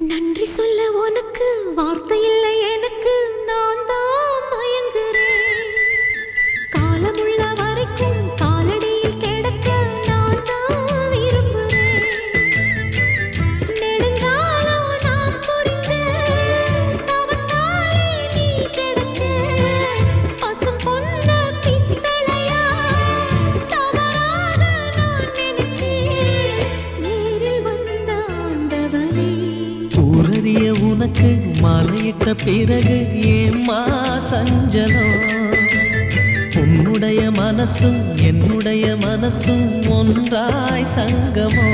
நன்றி சொல்ல உனக்கு வார்த்தை இல்லை எனக்கு, நான் தான் மயங்குறேன். காலமுள்ள வரைக்கும் காலடியில் கிடக்க நான் தான் விரும்புறேன். நெடுங்காலம் நான் புரிஞ்ச தவத்தாலே நீ கிடைச்ச பசும் பொன்ன பித்தளையா தவறாக நான் நினைச்சேன். நேரில் வந்த ஆண்டவனே, ஊரறிய உனக்கு மாலையிட்ட பிறகு ஏம்மா சஞ்சலம்? உன்னுடைய மனசும் என்னுடைய மனசும் ஒன்றாய் சங்கமோ?